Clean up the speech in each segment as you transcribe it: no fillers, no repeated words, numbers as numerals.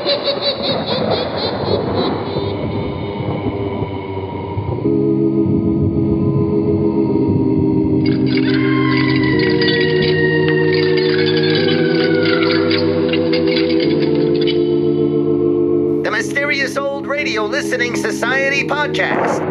The Mysterious Old Radio Listening Society podcast.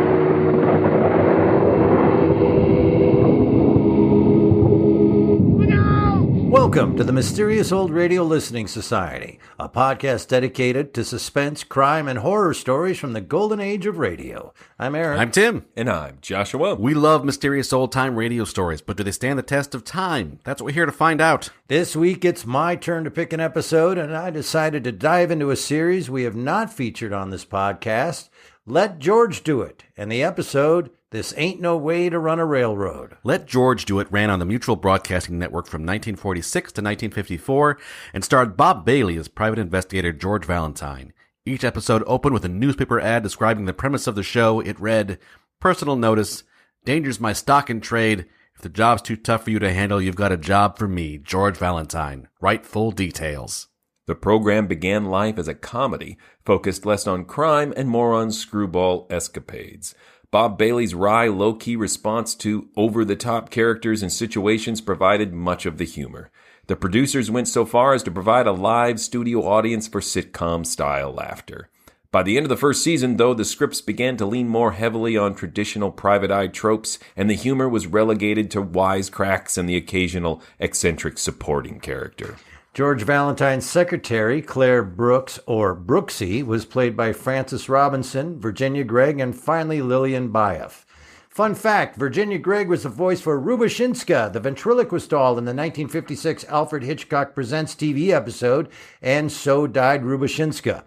Welcome to the Mysterious Old Radio Listening Society, a podcast dedicated to suspense, crime, and horror stories from the golden age of radio. I'm Eric. I'm Tim. And I'm Joshua. We love mysterious old-time radio stories, but do they stand the test of time? That's what we're here to find out. This week, it's my turn to pick an episode, and I decided to dive into a series we have not featured on this podcast, Let George Do It, and the episode, This Ain't No Way to Run a Railroad. Let George Do It ran on the Mutual Broadcasting Network from 1946 to 1954 and starred Bob Bailey as private investigator George Valentine. Each episode opened with a newspaper ad describing the premise of the show. It read, "Personal notice, danger's my stock in trade. If the job's too tough for you to handle, you've got a job for me, George Valentine. Write full details." The program began life as a comedy, focused less on crime and more on screwball escapades. Bob Bailey's wry, low-key response to over-the-top characters and situations provided much of the humor. The producers went so far as to provide a live studio audience for sitcom-style laughter. By the end of the first season, though, the scripts began to lean more heavily on traditional private eye tropes, and the humor was relegated to wisecracks and the occasional eccentric supporting character. George Valentine's secretary, Claire Brooks, or Brooksy, was played by Frances Robinson, Virginia Gregg, and finally Lillian Buyeff. Fun fact, Virginia Gregg was the voice for Rubashinska, the ventriloquist doll in the 1956 Alfred Hitchcock Presents TV episode, And So Died Rubashinska.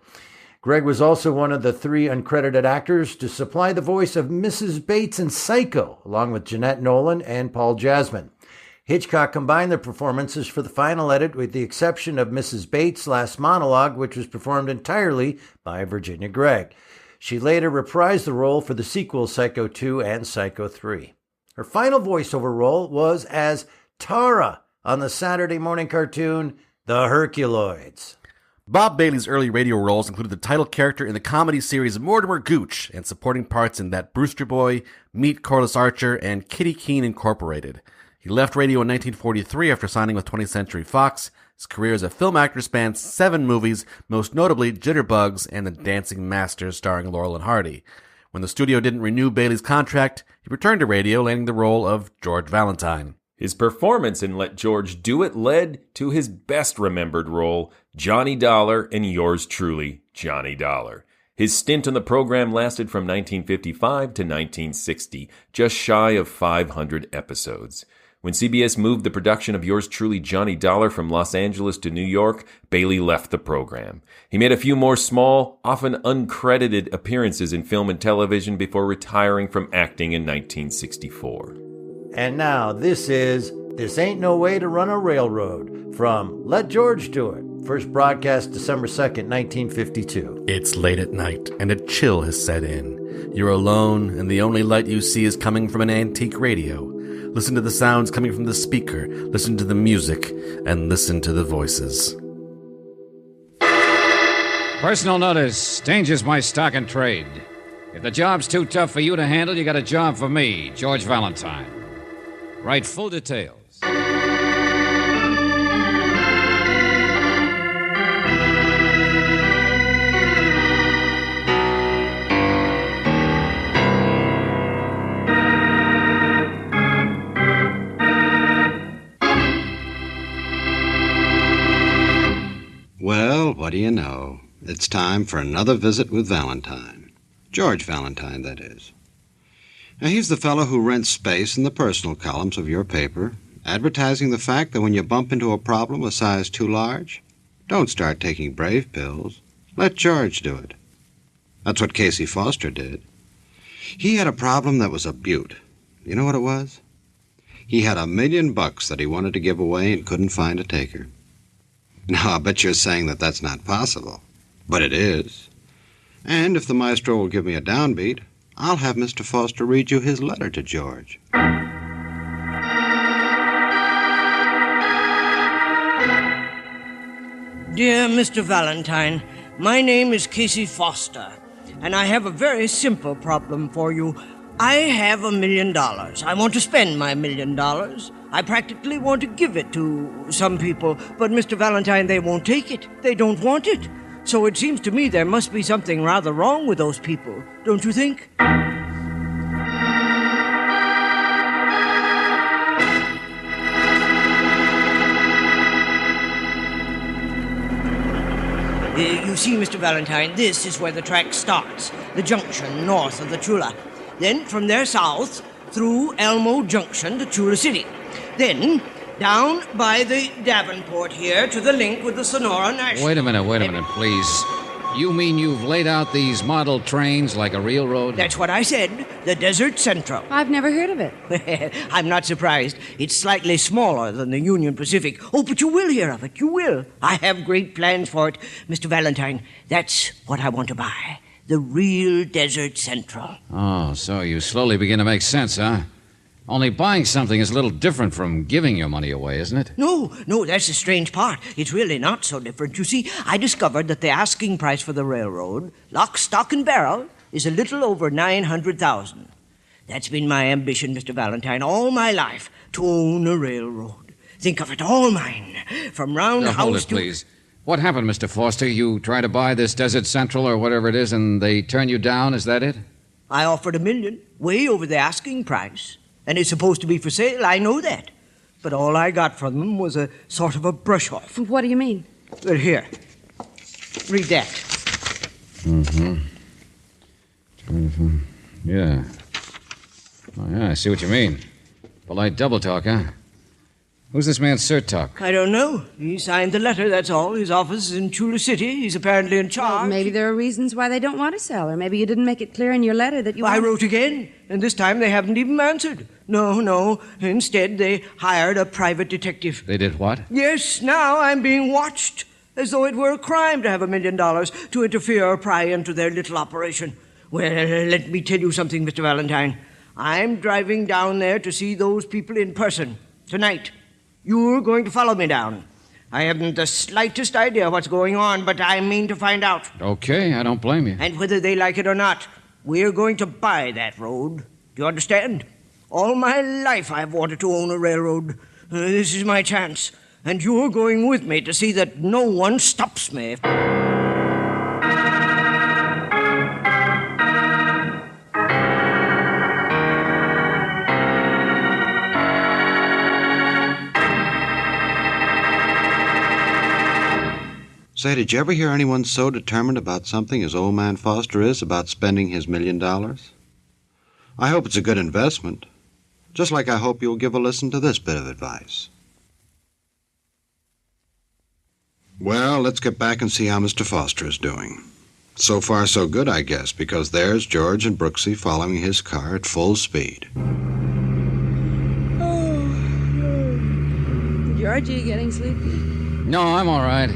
Gregg was also one of the 3 uncredited actors to supply the voice of Mrs. Bates in Psycho, along with Jeanette Nolan and Paul Jasmine. Hitchcock combined the performances for the final edit with the exception of Mrs. Bates' last monologue, which was performed entirely by Virginia Gregg. She later reprised the role for the sequels Psycho 2 and Psycho 3. Her final voiceover role was as Tara on the Saturday morning cartoon The Herculoids. Bob Bailey's early radio roles included the title character in the comedy series Mortimer Gooch and supporting parts in That Brewster Boy, Meet Corliss Archer, and Kitty Keene Incorporated. He left radio in 1943 after signing with 20th Century Fox. His career as a film actor spans 7 movies, most notably Jitterbugs and The Dancing Masters starring Laurel and Hardy. When the studio didn't renew Bailey's contract, he returned to radio, landing the role of George Valentine. His performance in Let George Do It led to his best-remembered role, Johnny Dollar in Yours Truly, Johnny Dollar. His stint on the program lasted from 1955 to 1960, just shy of 500 episodes. When CBS moved the production of Yours Truly, Johnny Dollar from Los Angeles to New York, Bailey left the program. He made a few more small, often uncredited appearances in film and television before retiring from acting in 1964. And now, this is This Ain't No Way to Run a Railroad from Let George Do It, first broadcast December 2nd, 1952. It's late at night, and a chill has set in. You're alone, and the only light you see is coming from an antique radio. Listen to the sounds coming from the speaker, listen to the music, and listen to the voices. Personal notice, danger's my stock in trade. If the job's too tough for you to handle, you got a job for me, George Valentine. Write full details. Well, what do you know? It's time for another visit with Valentine. George Valentine, that is. Now, he's the fellow who rents space in the personal columns of your paper, advertising the fact that when you bump into a problem a size too large, don't start taking brave pills. Let George do it. That's what Casey Foster did. He had a problem that was a beaut. You know what it was? He had $1 million that he wanted to give away and couldn't find a taker. Now, I bet you're saying that that's not possible. But it is. And if the maestro will give me a downbeat, I'll have Mr. Foster read you his letter to George. Dear Mr. Valentine, My name is Casey Foster, and I have a very simple problem for you. I have $1 million. I want to spend my $1 million. I practically want to give it to some people, but Mr. Valentine, they won't take it. They don't want it. So it seems to me there must be something rather wrong with those people, don't you think? You see, Mr. Valentine, this is where the track starts, the junction north of the Chula. Then from there south, through Elmo Junction to Chula City. Then down by the Davenport here to the link with the Sonora National. Wait a minute, please. You mean you've laid out these model trains like a real road? That's what I said, the Desert Central. I've never heard of it. I'm not surprised. It's slightly smaller than the Union Pacific. Oh, but you will hear of it, you will. I have great plans for it. Mr. Valentine, that's what I want to buy. The real Desert Central. Oh, so you slowly begin to make sense, huh? Only buying something is a little different from giving your money away, isn't it? No, that's the strange part. It's really not so different. You see, I discovered that the asking price for the railroad, lock, stock, and barrel, is a little over $900,000. That's been my ambition, Mr. Valentine, all my life, to own a railroad. Think of it, all mine. From roundhouse hold it, to... please. What happened, Mr. Foster? You try to buy this Desert Central or whatever it is, and they turn you down? Is that it? I offered $1 million, way over the asking price. And it's supposed to be for sale, I know that. But all I got from them was a sort of a brush-off. What do you mean? Well, here. Read that. Mm-hmm. Yeah. Oh, yeah, I see what you mean. Polite double talk, huh? Who's this man, Sir Tuck? I don't know. He signed the letter, that's all. His office is in Chula City. He's apparently in charge. Well, maybe there are reasons why they don't want to sell, or maybe you didn't make it clear in your letter that you... I wrote again, and this time they haven't even answered. No. Instead, they hired a private detective. They did what? Yes, now I'm being watched, as though it were a crime to have $1 million to interfere or pry into their little operation. Well, let me tell you something, Mr. Valentine. I'm driving down there to see those people in person, tonight. You're going to follow me down. I haven't the slightest idea what's going on, but I mean to find out. Okay, I don't blame you. And whether they like it or not, we're going to buy that road. Do you understand? All my life I've wanted to own a railroad. This is my chance. And you're going with me to see that no one stops me. Say, did you ever hear anyone so determined about something as old man Foster is about spending his $1 million? I hope it's a good investment, just like I hope you'll give a listen to this bit of advice. Well, let's get back and see how Mr. Foster is doing. So far, so good, I guess, because there's George and Brooksy following his car at full speed. George, are you getting sleepy? No, I'm all right.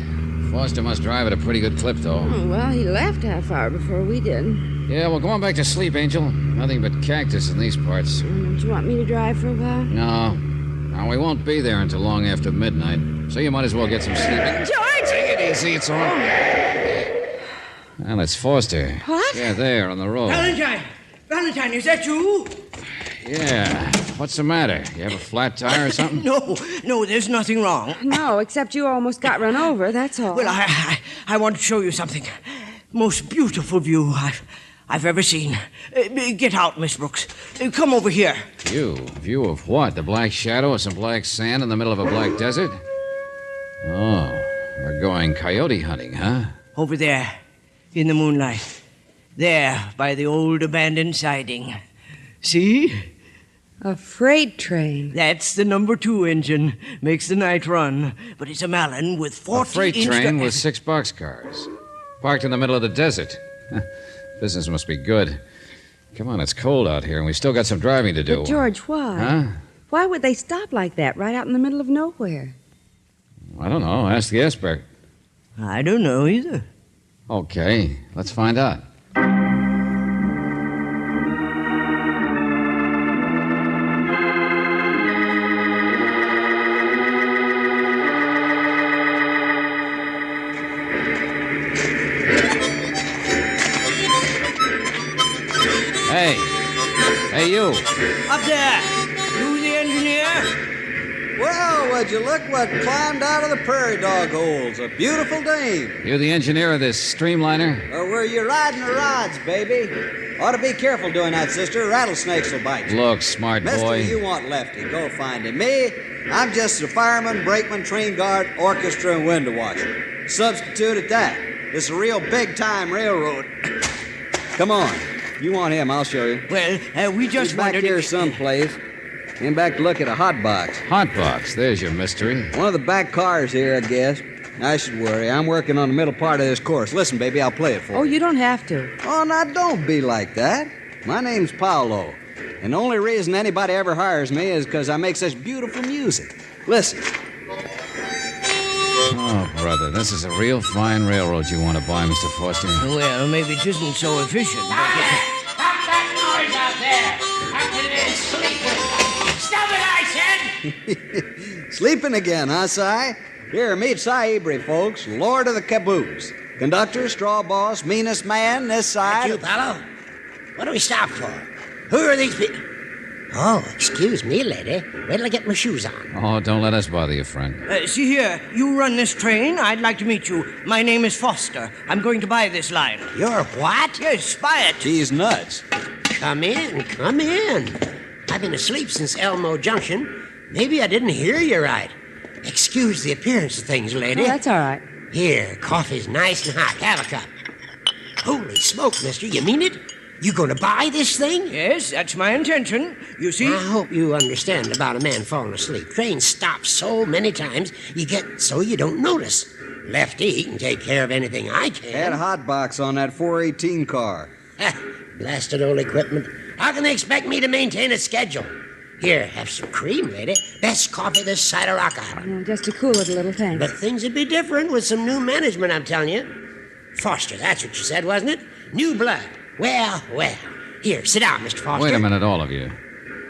Foster must drive at a pretty good clip, though. Oh, well, he left half hour before we did. Yeah, well, go on back to sleep, Angel. Nothing but cactus in these parts. Don't you want me to drive for a while? No, we won't be there until long after midnight, so you might as well get some sleep. George! Take it easy, it's all right. Well, it's Foster. What? Yeah, there, on the road. Valentine, is that you? Yeah. What's the matter? You have a flat tire or something? No, there's nothing wrong. No, except you almost got run over, that's all. Well, I want to show you something. Most beautiful view I've ever seen. Get out, Miss Brooks. Come over here. View of what? The black shadow of some black sand in the middle of a black desert? Oh, we're going coyote hunting, huh? Over there, in the moonlight. There, by the old abandoned siding. See? A freight train. That's the number 2 engine. Makes the night run. But it's a Malin with 40 A freight train with 6 boxcars. Parked in the middle of the desert. Business must be good. Come on, it's cold out here, and we still got some driving to do. But George, why? Huh? Why would they stop like that, right out in the middle of nowhere? I don't know. Ask the expert. I don't know either. Okay, let's find out. Hey. Hey, you. Up there. You the engineer? Well, would you look what climbed out of the prairie dog holes? A beautiful dame. You the engineer of this streamliner? Were you riding the rods, baby? Ought to be careful doing that, sister. Rattlesnakes will bite you. Look, smart Mister, boy. you want Lefty. Go find him. Me, I'm just a fireman, brakeman, train guard, orchestra, and window washer. Substitute at that. This is a real big-time railroad. Come on. You want him, I'll show you. Well, we just He's back wondered here if... someplace. Came back to look at a hot box. Hot box. There's your mystery. One of the back cars here, I guess. I should worry. I'm working on the middle part of this course. Listen, baby, I'll play it for you. Oh, you don't have to. Oh, now don't be like that. My name's Paolo. And the only reason anybody ever hires me is because I make such beautiful music. Listen. Oh, brother, this is a real fine railroad you want to buy, Mr. Foster. Well, maybe it isn't so efficient, but... Stop that noise out there! After this, sleeping! Stop it, I said! Sleeping again, huh, Si? Here, meet Si Ebri, folks, Lord of the Caboose. Conductor, straw boss, meanest man this side. You, Paolo? What do we stop for? Who are these people? Oh, excuse me, lady. Wait till I get my shoes on. Oh, don't let us bother you, friend. see here, you run this train. I'd like to meet you. My name is Foster. I'm going to buy this line. You're what? Yes, buy it. She's nuts. Come in, come in. I've been asleep since Elmo Junction. Maybe I didn't hear you right. Excuse the appearance of things, lady. Oh, that's all right. Here, coffee's nice and hot. Have a cup. Holy smoke, mister, you mean it? You gonna buy this thing? Yes, that's my intention. You see... I hope you understand about a man falling asleep. Trains stop so many times, you get so you don't notice. Lefty, he can take care of anything I can. Had a hot box on that 418 car. Blasted old equipment. How can they expect me to maintain a schedule? Here, have some cream, lady. Best coffee this side of Rock Island. Just to cool it a little, thanks. But things would be different with some new management, I'm telling you. Foster, that's what you said, wasn't it? New blood. Well. Here, sit down, Mr. Foster. Wait a minute, all of you.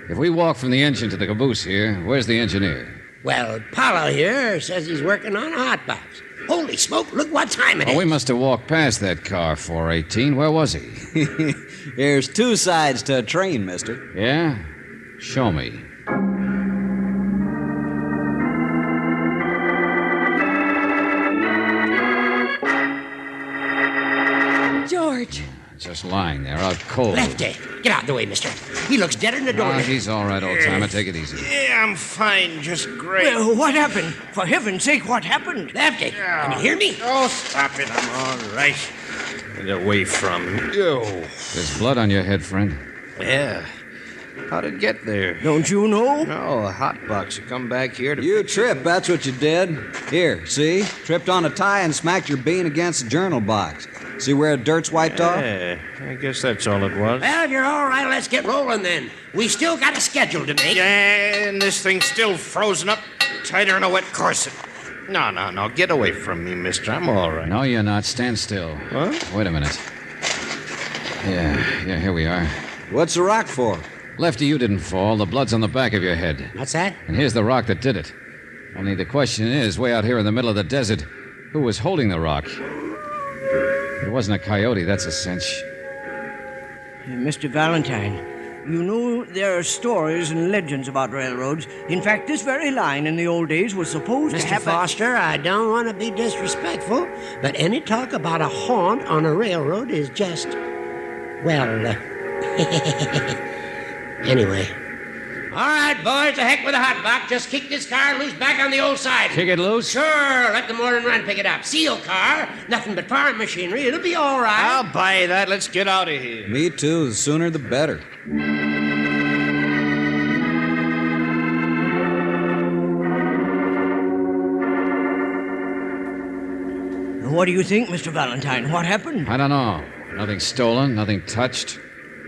If we walk from the engine to the caboose here, where's the engineer? Well, Paolo here says he's working on a hot box. Holy smoke, look what time it is. Oh, we must have walked past that car, 418. Where was he? There's two sides to a train, mister. Yeah? Show me. George. Just lying there, out cold. Lefty, get out of the way, mister. He looks deader than a door. Oh, he's all right, old timer. Take it easy. Yeah, I'm fine, just great. Well, what happened? For heaven's sake, what happened? Lefty, can you hear me? Oh, stop it. I'm all right. Get away from you. There's blood on your head, friend. Yeah. How'd it get there? Don't you know? No, a hot box. You come back here to... You tripped, that's what you did. Here, see? Tripped on a tie and smacked your bean against the journal box. See where the dirt's wiped off? Yeah, I guess that's all it was. Well, if you're all right, let's get rolling then. We still got a schedule to make. Yeah, and this thing's still frozen up tighter than a wet corset. No. Get away from me, mister. I'm all right. No, you're not. Stand still. What? Wait a minute. Yeah, here we are. What's the rock for? Lefty, you didn't fall. The blood's on the back of your head. What's that? And here's the rock that did it. Only the question is, way out here in the middle of the desert, who was holding the rock? It wasn't a coyote, that's a cinch. Mr. Valentine, you know there are stories and legends about railroads. In fact, this very line in the old days was supposed to Mr. have... Foster, I don't want to be disrespectful, but any talk about a haunt on a railroad is just... well, anyway. All right, boys, the heck with the hot box. Just kick this car loose back on the old side. Kick it loose? Sure, let the morning run pick it up. Seal car, nothing but farm machinery. It'll be all right. I'll buy that. Let's get out of here. Me too. The sooner the better. What do you think, Mr. Valentine? What happened? I don't know. Nothing stolen, nothing touched.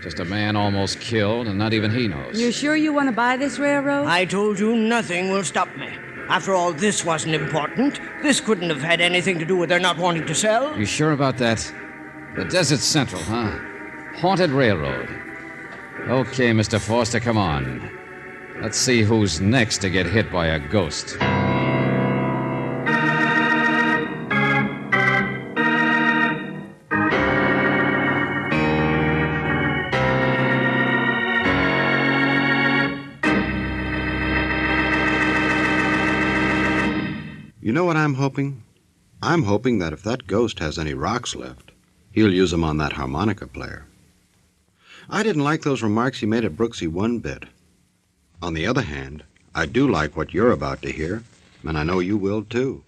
Just a man almost killed, and not even he knows. You sure you want to buy this railroad? I told you nothing will stop me. After all, this wasn't important. This couldn't have had anything to do with their not wanting to sell. You sure about that? The Desert Central, huh? Haunted railroad. Okay, Mr. Foster, come on. Let's see who's next to get hit by a ghost. know what I'm hoping? I'm hoping that if that ghost has any rocks left, he'll use them on that harmonica player. I didn't like those remarks he made at Brooksy one bit. On the other hand, I do like what you're about to hear, and I know you will too.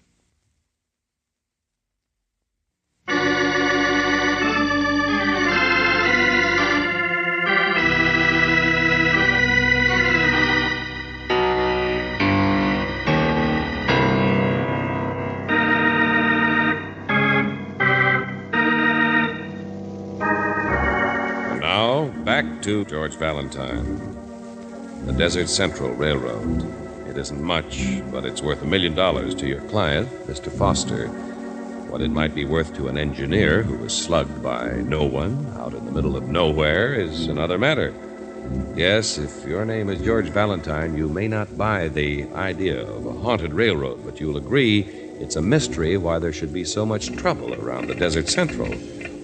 Back to George Valentine. The Desert Central Railroad. It isn't much, but it's worth $1 million to your client, Mr. Foster. What it might be worth to an engineer who was slugged by no one out in the middle of nowhere is another matter. Yes, if your name is George Valentine, you may not buy the idea of a haunted railroad, but you'll agree it's a mystery why there should be so much trouble around the Desert Central,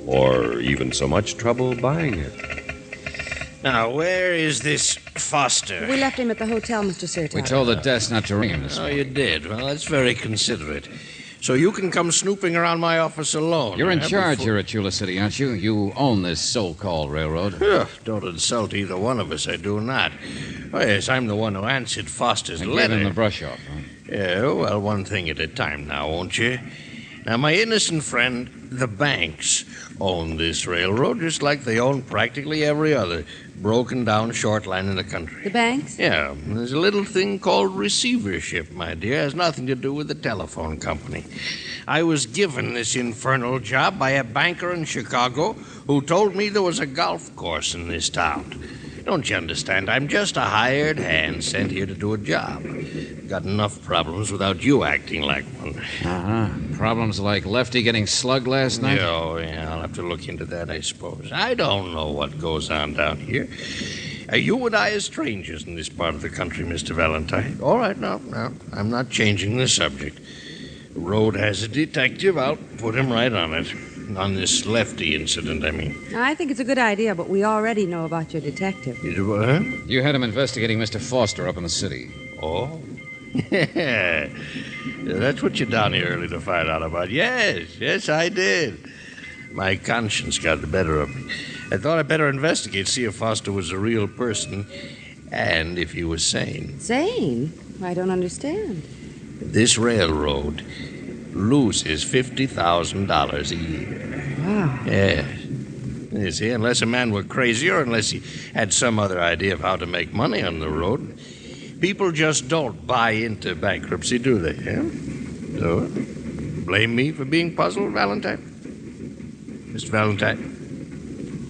or even so much trouble buying it. Now, where is this Foster? We left him at the hotel, Mr. Sertot. We told the desk not to ring him this morning. You did? Well, that's very considerate. So you can come snooping around my office alone. You're in charge here at Chula City, aren't you? You own this so-called railroad. Don't insult either one of us, I do not. Oh, yes, I'm the one who answered Foster's and letter. Give him the brush off, huh? Yeah, well, one thing at a time now, won't you? Now, my innocent friend, the banks, own this railroad just like they own practically every other broken down short line in the country. The banks? Yeah, there's a little thing called receivership, my dear. It has nothing to do with the telephone company. I was given this infernal job by a banker in Chicago who told me there was a golf course in this town. Don't you understand? I'm just a hired hand sent here to do a job. Got enough problems without you acting like one. Uh-huh. Problems like Lefty getting slugged last night? Oh, yeah, I'll have to look into that, I suppose. I don't know what goes on down here. You and I are strangers in this part of the country, Mr. Valentine. All right, no, I'm not changing the subject. The road has a detective. I'll put him right on it. On this Lefty incident, I mean. I think it's a good idea, but we already know about your detective. You had him investigating Mr. Foster up in the city. Oh? Yeah. That's what you're down here early to find out about. Yes, I did. My conscience got the better of me. I thought I'd better investigate, see if Foster was a real person, and if he was sane. Sane? I don't understand. This railroad loses $50,000 a year. Wow. Yes. You see, unless a man were crazy or unless he had some other idea of how to make money on the road, people just don't buy into bankruptcy, do they? Yeah? So, blame me for being puzzled, Valentine? Mr. Valentine?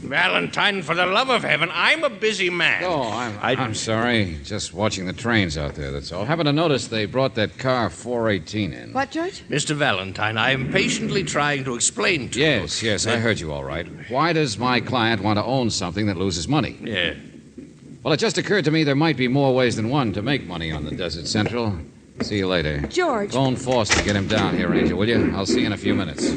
Valentine, for the love of heaven, I'm a busy man. Oh, I'm sorry. Just watching the trains out there, that's all. Happened to notice they brought that car 418 in. What, George? Mr. Valentine, I am patiently trying to explain to you. Yes, I heard you all right. Why does my client want to own something that loses money? Yeah. Well, it just occurred to me there might be more ways than one to make money on the Desert Central. See you later. George. Phone Foster, get him down here, Angel, will you? I'll see you in a few minutes.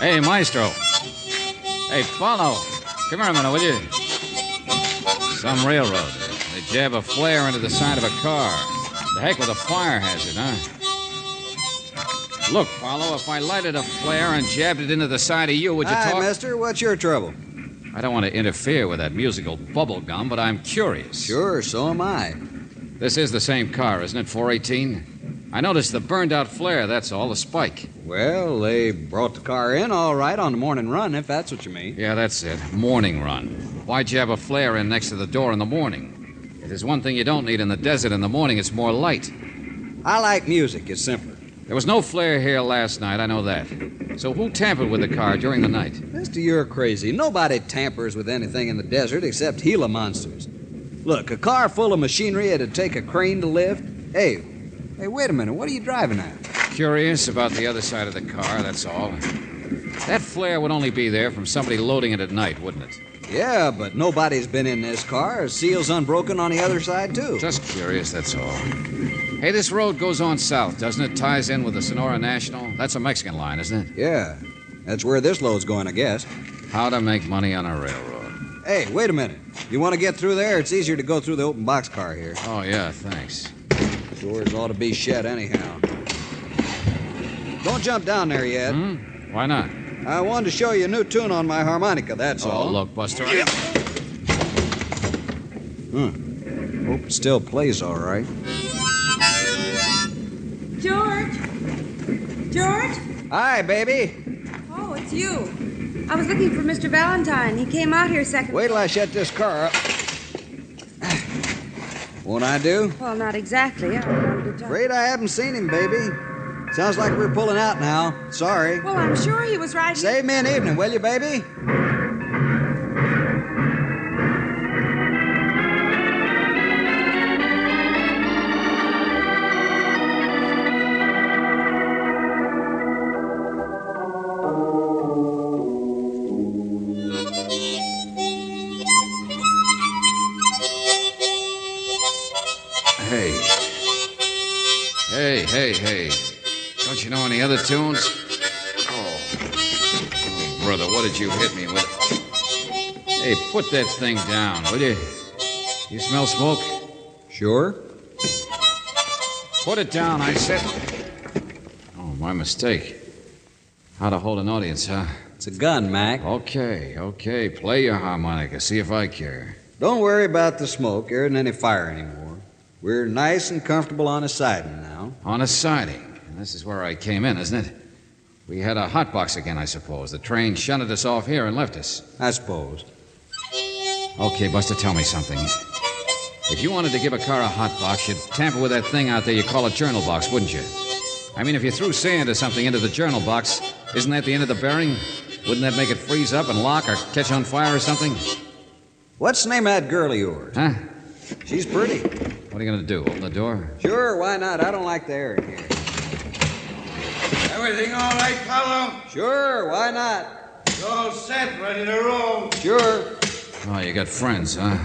Hey, Maestro. Hey, follow. Come here a minute, will you? Some railroad. They jab a flare into the side of a car. The heck with a fire hazard, huh? Look, Paulo, if I lighted a flare and jabbed it into the side of you, would you Hi, talk? mister. What's your trouble? I don't want to interfere with that musical bubble gum, but I'm curious. Sure, so am I. This is the same car, isn't it, 418? I noticed the burned-out flare, that's all, the spike. Well, they brought the car in all right on the morning run, if that's what you mean. Yeah, that's it. Morning run. Why'd you have a flare in next to the door in the morning? If there's one thing you don't need in the desert in the morning, it's more light. I like music. It's simpler. There was no flare here last night, I know that. So who tampered with the car during the night? Mister, you're crazy. Nobody tampers with anything in the desert except Gila monsters. Look, a car full of machinery it'd take a crane to lift. Hey, wait a minute. What are you driving at? Curious about the other side of the car, that's all. That flare would only be there from somebody loading it at night, wouldn't it? Yeah, but nobody's been in this car. Seal's unbroken on the other side, too. Just curious, that's all. Hey, this road goes on south, doesn't it? Ties in with the Sonora National. That's a Mexican line, isn't it? Yeah. That's where this load's going, I guess. How to make money on a railroad. Hey, wait a minute. You want to get through there? It's easier to go through the open boxcar here. Oh, yeah, thanks. Doors ought to be shut anyhow. Don't jump down there yet. Why not? I wanted to show you a new tune on my harmonica, that's all. Oh, look, Buster. Hope it still plays all right. George? George? Hi, baby. Oh, it's you. I was looking for Mr. Valentine. He came out here a second. Wait till I shut this car up. Won't I do? Well, not exactly. I wanted to talk. Afraid I haven't seen him, baby. Sounds like we're pulling out now. Sorry. Well, I'm sure he was right here. Save me an evening, will you, baby? Hey. Don't you know any other tunes? Oh, brother, what did you hit me with? Hey, put that thing down, will you? You smell smoke? Sure. Put it down, I said. Oh, my mistake. How to hold an audience, huh? It's a gun, Mac. Okay. Play your harmonica. See if I care. Don't worry about the smoke. There isn't any fire anymore. We're nice and comfortable on a siding now. On a siding. And this is where I came in, isn't it? We had a hotbox again, I suppose. The train shunted us off here and left us. I suppose. Okay, Buster, tell me something. If you wanted to give a car a hotbox, you'd tamper with that thing out there you call a journal box, wouldn't you? I mean, if you threw sand or something into the journal box, isn't that the end of the bearing? Wouldn't that make it freeze up and lock or catch on fire or something? What's the name of that girl of yours? Huh? She's pretty. What are you going to do, open the door? Sure, why not? I don't like the air in here. Everything all right, Paulo? Sure, why not? You're all set, ready to roll. Sure. Oh, you got friends, huh?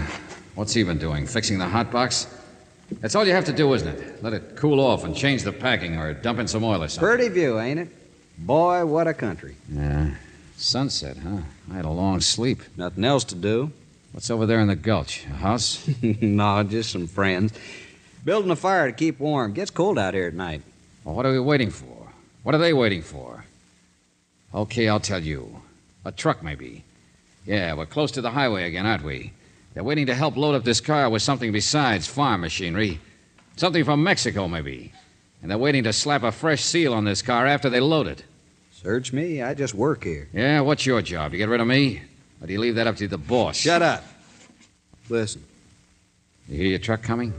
What's he been doing, fixing the hotbox? That's all you have to do, isn't it? Let it cool off and change the packing or dump in some oil or something. Pretty view, ain't it? Boy, what a country. Yeah. Sunset, huh? I had a long sleep. Nothing else to do. What's over there in the gulch? A house? No, just some friends. Building a fire to keep warm. Gets cold out here at night. Well, what are we waiting for? What are they waiting for? Okay, I'll tell you. A truck, maybe. Yeah, we're close to the highway again, aren't we? They're waiting to help load up this car with something besides farm machinery. Something from Mexico, maybe. And they're waiting to slap a fresh seal on this car after they load it. Search me. I just work here. Yeah, what's your job? You get rid of me? Or do you leave that up to the boss? Shut up. Listen. You hear your truck coming?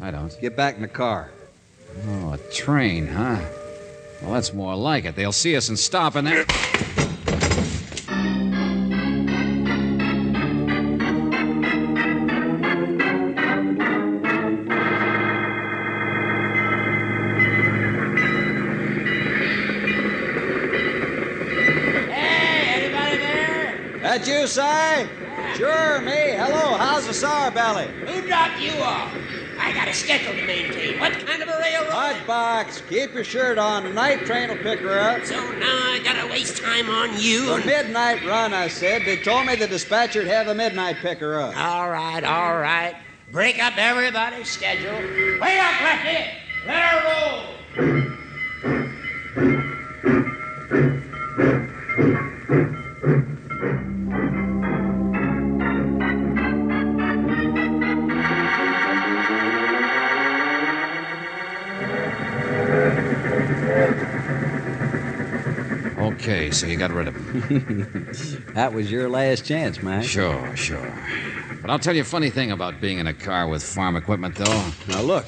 I don't. Get back in the car. Oh, a train, huh? Well, that's more like it. They'll see us and stop and then... That you, Si? Sure, me. Hello, how's the sour belly? Who dropped you off? I got a schedule to maintain. What kind of a railroad? Hot box. Keep your shirt on. The night train will pick her up. So now I gotta waste time on you. The midnight run, I said. They told me the dispatcher'd have a midnight pick her up. All right. Break up everybody's schedule. Way up, Lefty! Let her roll! Okay, so you got rid of him. That was your last chance, Mike. Sure. But I'll tell you a funny thing about being in a car with farm equipment, though. Now, look.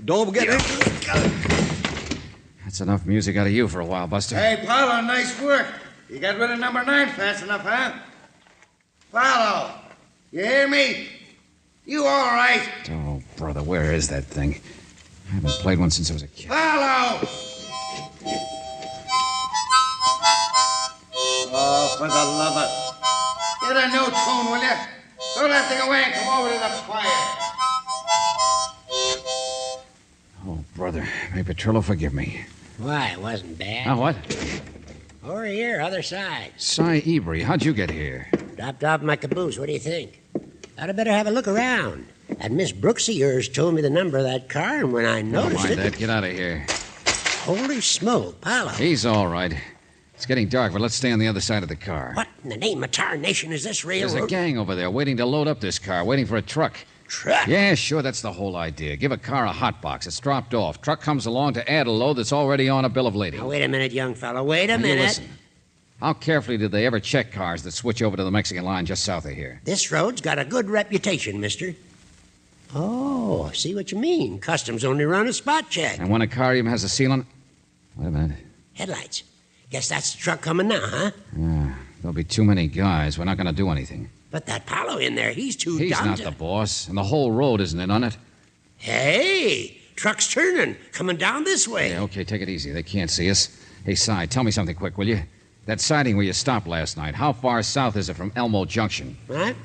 Don't get it. That's enough music out of you for a while, Buster. Hey, Paulo, nice work. You got rid of number 9 fast enough, huh? Paulo, you hear me? You all right? Oh, brother, where is that thing? I haven't played one since I was a kid. Paulo! Oh, for the love of... Get a new tune, will you? Throw that thing away and come over to the fire. Oh, brother. May Petrillo forgive me. Why, it wasn't bad. Oh, what? Over here, other side. Cy Ebury, how'd you get here? Dropped off my caboose. What do you think? I'd better have a look around. And Miss Brooks of yours told me the number of that car, and when I Never noticed mind it... that. Get out of here. Holy smoke, Paolo. He's all right. It's getting dark, but let's stay on the other side of the car. What in the name of tarnation is this railroad? There's a gang over there waiting to load up this car, waiting for a truck. Truck? Yeah, sure, that's the whole idea. Give a car a hot box. It's dropped off. Truck comes along to add a load that's already on a bill of lading. Now, wait a minute, young fellow. Wait a Now, you minute. listen. How carefully did they ever check cars that switch over to the Mexican line just south of here? This road's got a good reputation, mister. Oh, I see what you mean. Customs only run a spot check. And when a car even has a seal on... Wait a minute. Headlights. Guess that's the truck coming now, huh? Yeah, there'll be too many guys. We're not going to do anything. But that Paolo in there, he's too He's dumb not to... the boss, and the whole road isn't in on it. Hey, truck's turning, coming down this way. Yeah, okay, take it easy. They can't see us. Hey, Cy, tell me something quick, will you? That siding where you stopped last night, how far south is it from Elmo Junction? What?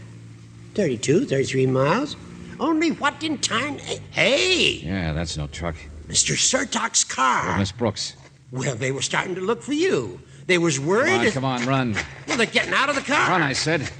32, 33 miles? Only what in time... Hey! Yeah, that's no truck. Mr. Surtock's car. Well, Miss Brooks. Well, they were starting to look for you. They was worried... Come on, run. Well, they're getting out of the car. Run, I said.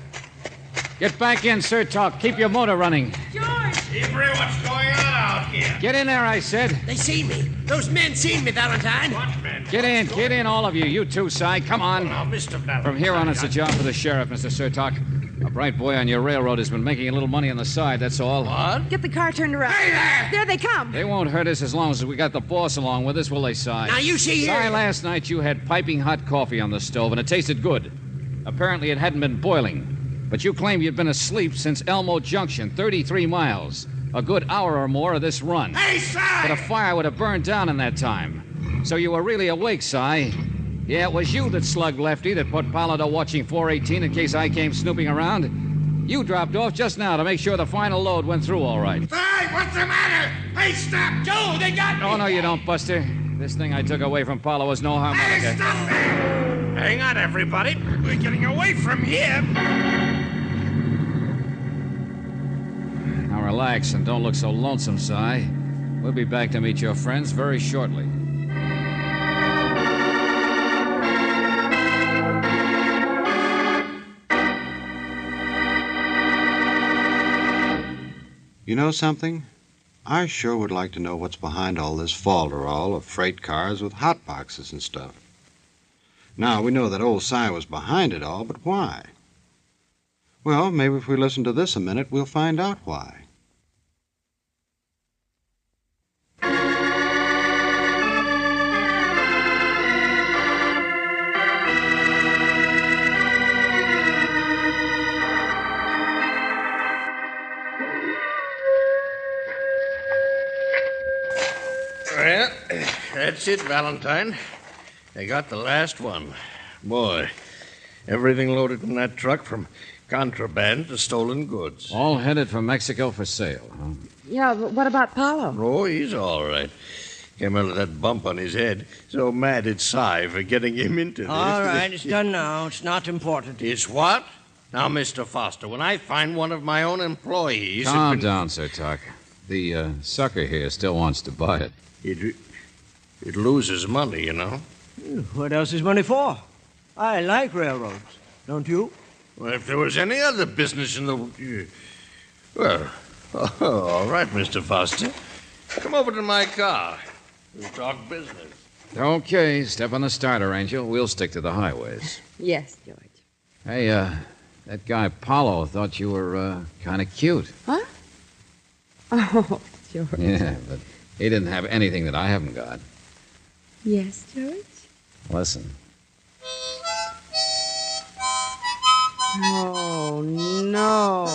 Get back in, Surtock. Keep your motor running. George! Ebury, what's going on out here? Get in there, I said. They see me. Those men seen me, Valentine. What, man? Get in, all of you. You too, Cy. Come on. Now, Mr. Valentine... From here on, it's a job for the sheriff, Mr. Surtock. A bright boy on your railroad has been making a little money on the side, that's all. What? Get the car turned around. Hey there! There they come. They won't hurt us as long as we got the boss along with us, will they, Cy? Now, you see Cy, here... last night you had piping hot coffee on the stove, and it tasted good. Apparently it hadn't been boiling. But you claim you'd been asleep since Elmo Junction, 33 miles. A good hour or more of this run. Hey, Cy! But a fire would have burned down in that time. So you were really awake, Cy. Yeah, it was you that slugged Lefty that put Paolo to watching 418 in case I came snooping around. You dropped off just now to make sure the final load went through all right. Cy, what's the matter? Hey, stop! Joe, they got me! Oh, no, you don't, Buster. This thing I took away from Paolo was no harmonica. Hey, stop there! Hang on, everybody. We're getting away from here. Now relax and don't look so lonesome, Cy. We'll be back to meet your friends very shortly. You know something? I sure would like to know what's behind all this falderall of freight cars with hot boxes and stuff. Now, we know that old Cy was behind it all, but why? Well, maybe if we listen to this a minute, we'll find out why. Well, that's it, Valentine. They got the last one. Boy, everything loaded in that truck from contraband to stolen goods. All headed for Mexico for sale, huh? Yeah, but what about Paolo? Oh, he's all right. Came out of that bump on his head. So mad at Cy for getting him into this. All right, it's done now. It's not important. It's what? Now, Mr. Foster, when I find one of my own employees... Calm down, Surtock. The sucker here still wants to buy it. It loses money, you know. What else is money for? I like railroads. Don't you? Well, if there was any other business in the... Well, all right, Mr. Foster. Come over to my car. We'll talk business. Okay, step on the starter, Angel. We'll stick to the highways. Yes, George. Hey, that guy Paolo thought you were kind of cute. Huh? Oh, George. Yeah, but he didn't have anything that I haven't got. Yes, George? Listen. Oh, no.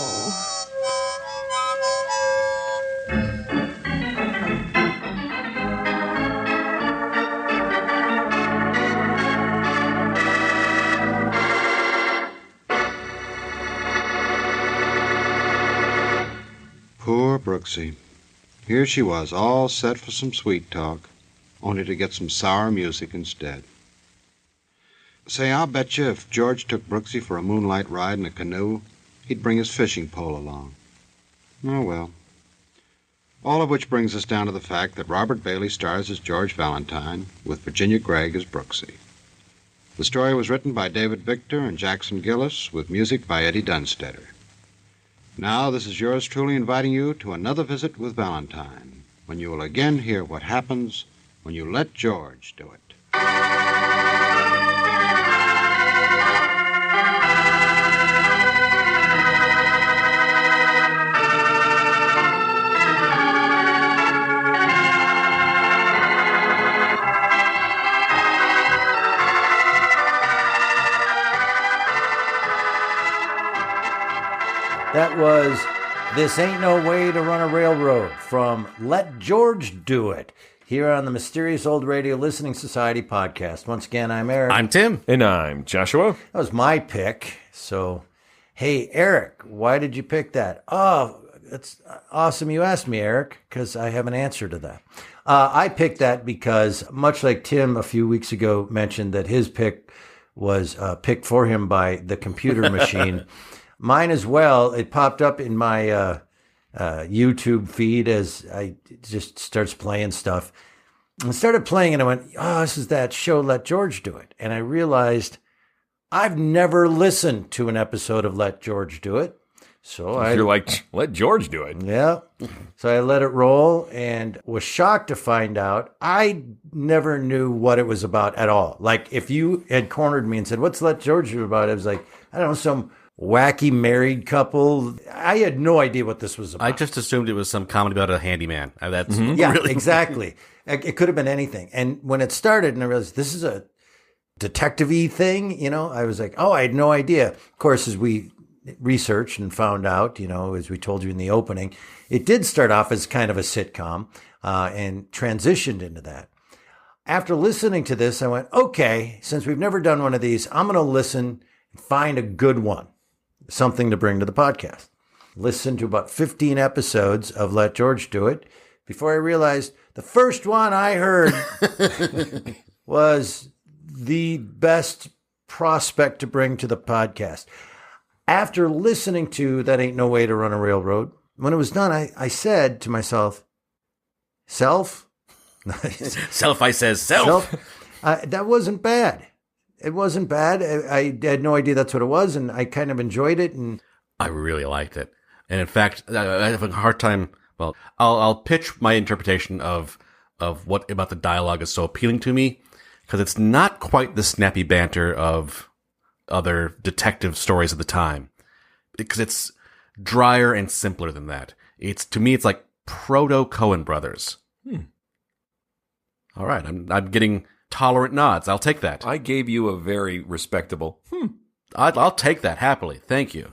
Poor Brooksy. Here she was, all set for some sweet talk, only to get some sour music instead. Say, I'll bet you if George took Brooksy for a moonlight ride in a canoe, he'd bring his fishing pole along. Oh, well. All of which brings us down to the fact that Robert Bailey stars as George Valentine, with Virginia Gregg as Brooksy. The story was written by David Victor and Jackson Gillis, with music by Eddie Dunstetter. Now, this is yours truly inviting you to another visit with Valentine, when you will again hear what happens when you let George do it. That was This Ain't No Way to Run a Railroad from Let George Do It, here on the Mysterious Old Radio Listening Society podcast. Once again, I'm Eric. I'm Tim. And I'm Joshua. That was my pick. So, hey, Eric, why did you pick that? Oh, it's awesome you asked me, Eric, because I have an answer to that. I picked that because, much like Tim a few weeks ago mentioned that his pick was picked for him by the computer machine, mine as well. It popped up in my YouTube feed as I just starts playing stuff. I started playing and I went, oh, this is that show, Let George Do It. And I realized I've never listened to an episode of Let George Do It. So you're like, let George do it. Yeah. So I let it roll and was shocked to find out I never knew what it was about at all. Like if you had cornered me and said, what's Let George Do about? I was like, I don't know, some wacky married couple. I had no idea what this was about. I just assumed it was some comedy about a handyman. That's yeah, really exactly. It could have been anything. And when it started and I realized this is a detective-y thing, I was like, oh, I had no idea. Of course, as we researched and found out, as we told you in the opening, it did start off as kind of a sitcom and transitioned into that. After listening to this, I went, okay, since we've never done one of these, I'm going to listen and find a good one. Something to bring to the podcast. Listened to about 15 episodes of Let George Do It before I realized the first one I heard was the best prospect to bring to the podcast. After listening to That Ain't No Way to Run a Railroad, when it was done, I said to myself, self? I says self. That wasn't bad. It wasn't bad. I had no idea that's what it was, and I kind of enjoyed it. And I really liked it. And in fact, I have a hard time. Well, I'll pitch my interpretation of what about the dialogue is so appealing to me, because it's not quite the snappy banter of other detective stories of the time, because it's drier and simpler than that. To me, it's like proto Coen brothers. All right, I'm getting tolerant nods. I'll take that. I gave you a very respectable. I'll take that happily. Thank you.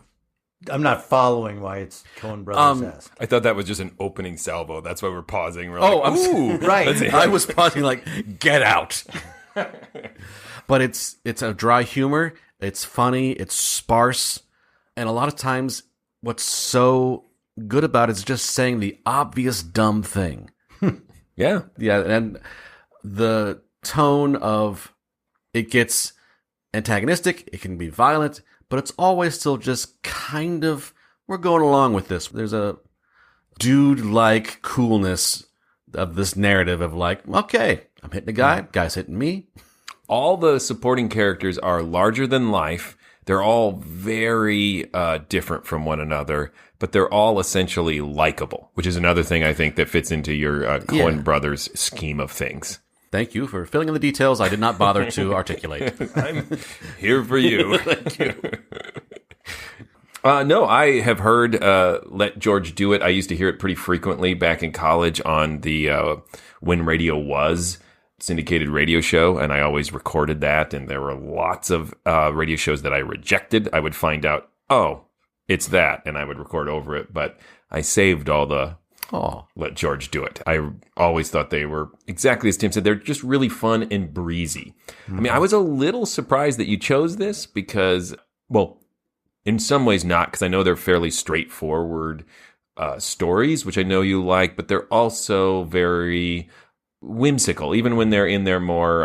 I'm not following why it's Coen Brothers. I thought that was just an opening salvo. That's why we're pausing. We're right. I was pausing like, get out. But it's a dry humor. It's funny. It's sparse. And a lot of times what's so good about it is just saying the obvious dumb thing. Yeah. Yeah. And the tone of it gets antagonistic, it can be violent, but it's always still just kind of, we're going along with this. There's a dude-like coolness of this narrative of like, okay, I'm hitting a guy, guy's hitting me. All the supporting characters are larger than life. They're all very different from one another, but they're all essentially likable, which is another thing I think that fits into your Coen Brothers scheme of things. Thank you for filling in the details I did not bother to articulate. I'm here for you. Thank you. No, I have heard Let George Do It. I used to hear it pretty frequently back in college on the When Radio Was syndicated radio show, and I always recorded that, and there were lots of radio shows that I rejected. I would find out, oh, it's that, and I would record over it, but I saved all the Let George Do It. I always thought they were, exactly as Tim said, they're just really fun and breezy. I mean, I was a little surprised that you chose this because, well, in some ways not, because I know they're fairly straightforward stories, which I know you like, but they're also very whimsical, even when they're in their more,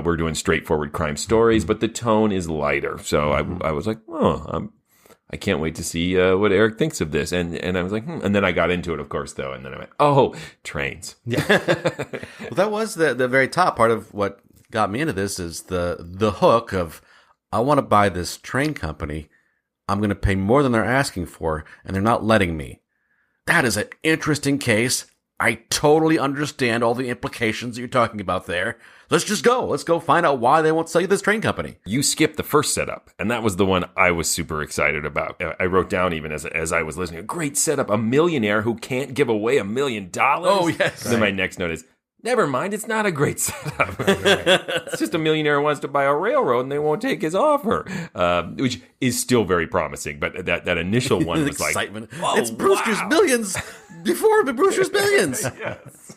we're doing straightforward crime stories, but the tone is lighter. So I was like, I can't wait to see what Eric thinks of this. And I was like, And then I got into it, of course, though. And then I went, oh, trains. Yeah. Well, that was the very top part of what got me into this is the hook of, I want to buy this train company. I'm going to pay more than they're asking for, and they're not letting me. That is an interesting case. I totally understand all the implications that you're talking about there. Let's just go. Let's go find out why they won't sell you this train company. You skipped the first setup, and that was the one I was super excited about. I wrote down even as I was listening, a great setup, a millionaire who can't give away $1 million. Oh, yes. Then my next note is, never mind, it's not a great setup. It's just a millionaire who wants to buy a railroad, and they won't take his offer, which is still very promising. But that initial one was excitement. Like, oh, it's Brewster's Millions before the Brewster's Millions. Yes.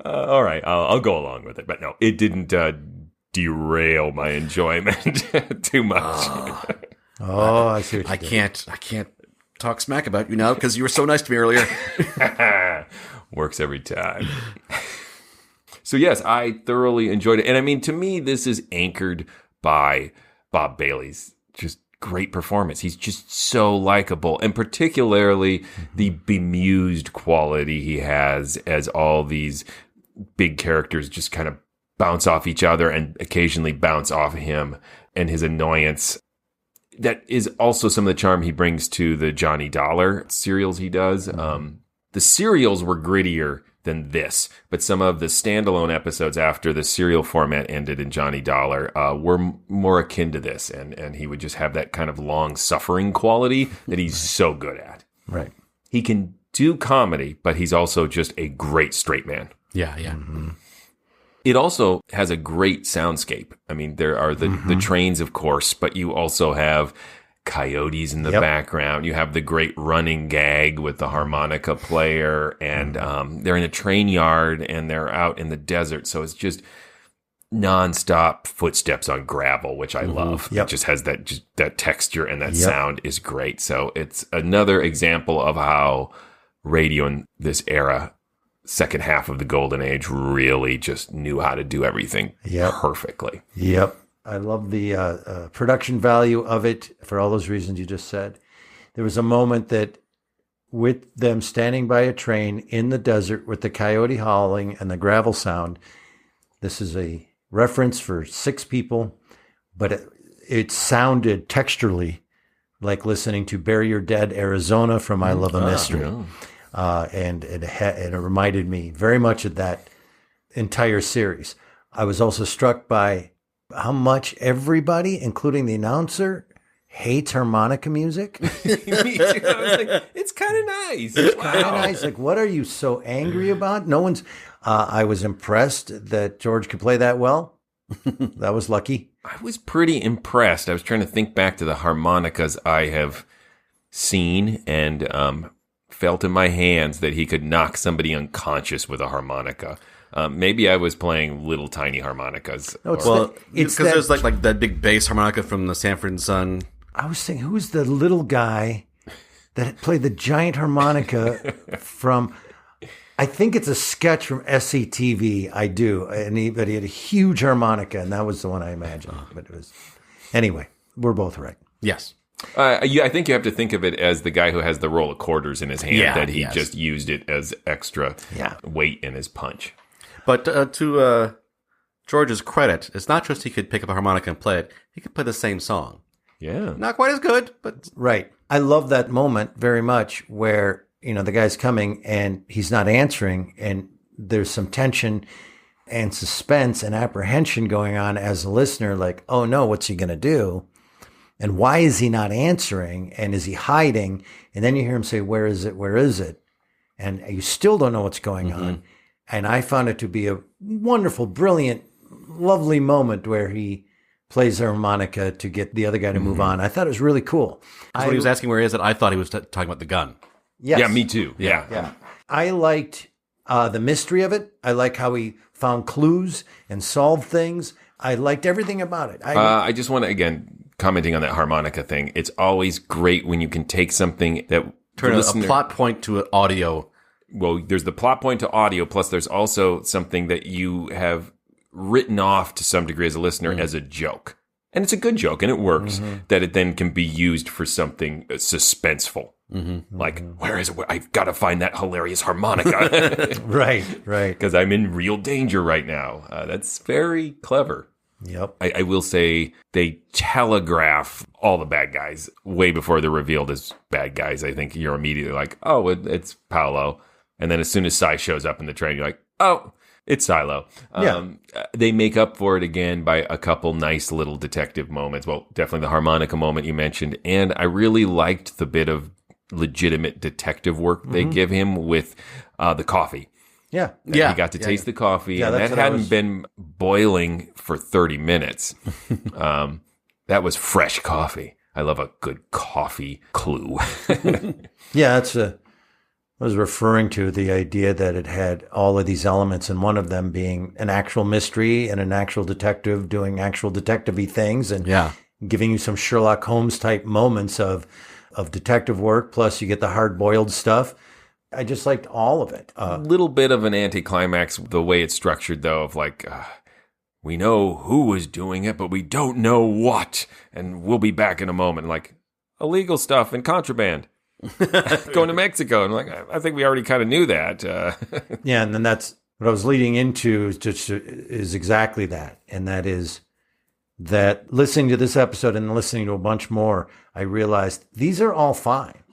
All right, I'll go along with it. But no, it didn't derail my enjoyment too much. I see what you did. I can't talk smack about you now because you were so nice to me earlier. Works every time. So yes, I thoroughly enjoyed it. And I mean, to me, this is anchored by Bob Bailey's just great performance. He's just so likable, and particularly the bemused quality he has as all these big characters just kind of bounce off each other and occasionally bounce off him, and his annoyance. That is also some of the charm he brings to the Johnny Dollar serials he does. The serials were grittier than this, but some of the standalone episodes after the serial format ended in Johnny Dollar were more akin to this, and he would just have that kind of long-suffering quality that he's so good at. Right. He can do comedy, but he's also just a great straight man. Yeah. It also has a great soundscape. I mean, there are the trains, of course, but you also have coyotes in the background. You have the great running gag with the harmonica player, and they're in a train yard and they're out in the desert. So it's just nonstop footsteps on gravel, which I love. It just has that texture, and that sound is great. So it's another example of how radio in this era, second half of the golden age, really just knew how to do everything perfectly. Yep. I love the production value of it for all those reasons you just said. There was a moment that with them standing by a train in the desert with the coyote howling and the gravel sound, this is a reference for 6 people, but it sounded texturally like listening to Bury Your Dead, Arizona from I Love a Mystery. And it reminded me very much of that entire series. I was also struck by how much everybody, including the announcer, hates harmonica music. Me too. I was like, it's kind of nice. It's kind of nice. Like, what are you so angry about? No one's. I was impressed that George could play that well. That was lucky. I was pretty impressed. I was trying to think back to the harmonicas I have seen and felt in my hands that he could knock somebody unconscious with a harmonica. Maybe I was playing little tiny harmonicas. No, it's because there's like that big bass harmonica from the Sanford and Son. I was thinking, who's the little guy that played the giant harmonica from? I think it's a sketch from SCTV. I do, but he had a huge harmonica, and that was the one I imagined. But it was anyway. We're both right. Yes. I think you have to think of it as the guy who has the roll of quarters in his hand that he just used it as extra weight in his punch. But to George's credit, it's not just he could pick up a harmonica and play it. He could play the same song. Yeah. Not quite as good, but... Right. I love that moment very much where, the guy's coming and he's not answering, and there's some tension and suspense and apprehension going on as a listener, like, oh no, what's he going to do? And why is he not answering? And is he hiding? And then you hear him say, where is it? Where is it? And you still don't know what's going on. And I found it to be a wonderful, brilliant, lovely moment where he plays the harmonica to get the other guy to move on. I thought it was really cool. When he was asking where he is it, I thought he was talking about the gun. Yes. Yeah, me too. Yeah. I liked the mystery of it. I like how he found clues and solved things. I liked everything about it. I just want to, again, commenting on that harmonica thing, it's always great when you can take something that... Turn a plot point to an audio. Well, there's the plot point to audio, plus there's also something that you have written off to some degree as a listener as a joke. And it's a good joke, and it works, that it then can be used for something suspenseful. Like, where is it? I've got to find that hilarious harmonica. Right. Because I'm in real danger right now. That's very clever. Yep. I will say they telegraph all the bad guys way before they're revealed as bad guys. I think you're immediately like, oh, it's Paolo. And then as soon as Cy shows up in the train, you're like, oh, it's Silo. They make up for it again by a couple nice little detective moments. Well, definitely the harmonica moment you mentioned. And I really liked the bit of legitimate detective work they give him with the coffee. Yeah. He got to taste the coffee, and that hadn't been boiling for 30 minutes. That was fresh coffee. I love a good coffee clue. Yeah, I was referring to the idea that it had all of these elements, and one of them being an actual mystery and an actual detective doing actual detective-y things, and giving you some Sherlock Holmes type moments of detective work. Plus, you get the hard-boiled stuff. I just liked all of it. A little bit of an anticlimax, the way it's structured, though, of like, we know who was doing it, but we don't know what, and we'll be back in a moment. Like, illegal stuff and contraband. Going to Mexico. And I'm like, I think we already kind of knew that. Yeah, and then that's what I was leading into is exactly that. And that is that listening to this episode and listening to a bunch more, I realized these are all fine.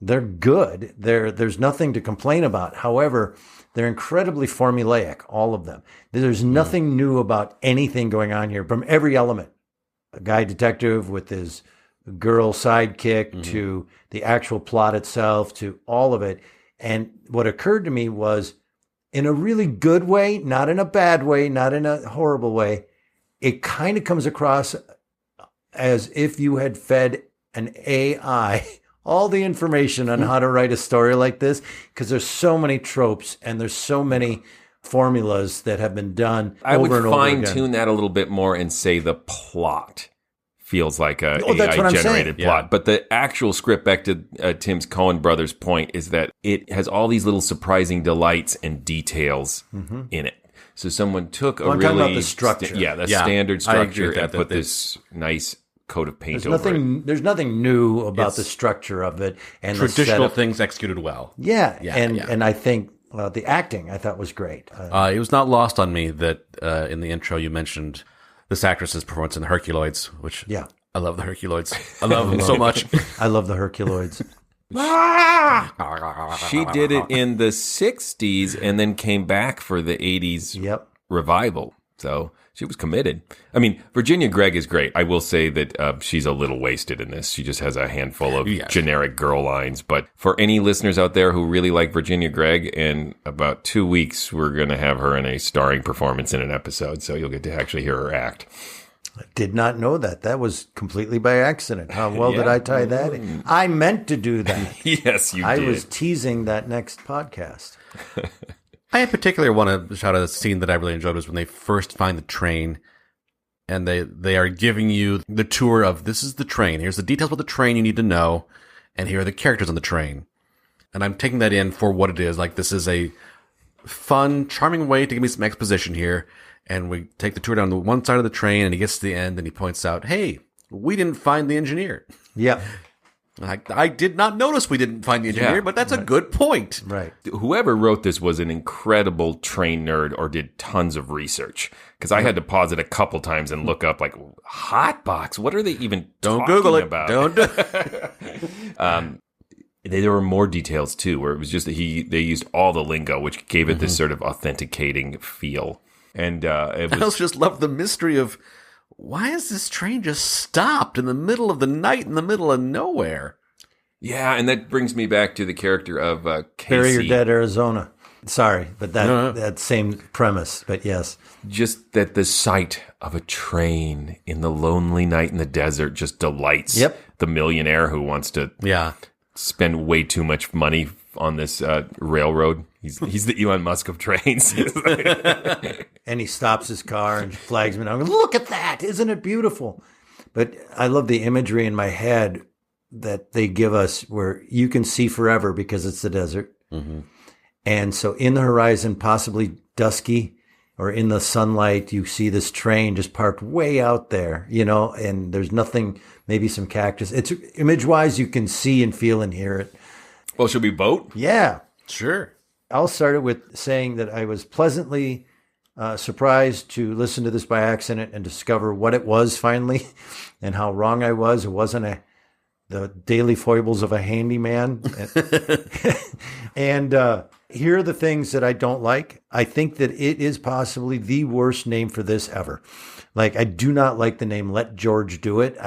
They're good. There's nothing to complain about. However, they're incredibly formulaic, all of them. There's nothing new about anything going on here from every element. A guy detective with his girl sidekick to the actual plot itself to all of it. And what occurred to me was, in a really good way, not in a bad way, not in a horrible way, it kind of comes across as if you had fed an AI all the information on how to write a story like this, because there's so many tropes and there's so many formulas that have been done I over and would over again. fine-tune that a little bit more and say the plot feels like a that's what I'm AI-generated saying. plot. But the actual script, back to Tim's Coen brothers' point, is that it has all these little surprising delights and details in it. So someone took I'm talking about the structure. Standard structure and put this nice coat of paint over it. There's nothing new about the structure of it. And traditional things executed well. And I think the acting I thought was great. It was not lost on me that in the intro you mentioned this actress's performance in the Herculoids, which I love the Herculoids. I love them so much. I love the Herculoids. She did it in the 60s and then came back for the 80s revival. So she was committed. I mean, Virginia Gregg is great. I will say that she's a little wasted in this. She just has a handful of generic girl lines. But for any listeners out there who really like Virginia Gregg, in about 2 weeks, we're going to have her in a starring performance in an episode. So you'll get to actually hear her act. I did not know that. That was completely by accident. How well did I tie that in? I meant to do that. Yes, you did. I was teasing that next podcast. I in particular want to shout out a scene that I really enjoyed was when they first find the train and they are giving you the tour of, this is the train. Here's the details about the train you need to know. And here are the characters on the train. And I'm taking that in for what it is. Like, this is a fun, charming way to give me some exposition here. And we take the tour down the one side of the train, and he gets to the end and he points out, hey, we didn't find the engineer. Yeah. I did not notice we didn't find the engineer, but that's a good point. Right. Whoever wrote this was an incredible train nerd or did tons of research. Because I had to pause it a couple times and look up, like, Hotbox, what are they even Don't talking Google it. about? Don't do it. There were more details, too, where it was just that they used all the lingo, which gave it this sort of authenticating feel. And it was, I also just love the mystery of, why is this train just stopped in the middle of the night in the middle of nowhere? Yeah, and that brings me back to the character of Casey. Bury Your Dead, Arizona. Sorry, but that same premise, but yes. Just that the sight of a train in the lonely night in the desert just delights the millionaire who wants to spend way too much money on this railroad. He's the Elon Musk of trains. And he stops his car and flags me down. Look at that. Isn't it beautiful? But I love the imagery in my head that they give us where you can see forever because it's the desert. And so in the horizon, possibly dusky, or in the sunlight, you see this train just parked way out there, and there's nothing, maybe some cactus. It's image-wise, you can see and feel and hear it. Well, should we vote? Yeah. Sure. I'll start it with saying that I was pleasantly surprised to listen to this by accident and discover what it was finally and how wrong I was. It wasn't the daily foibles of a handyman. And here are the things that I don't like. I think that it is possibly the worst name for this ever. Like, I do not like the name Let George Do It.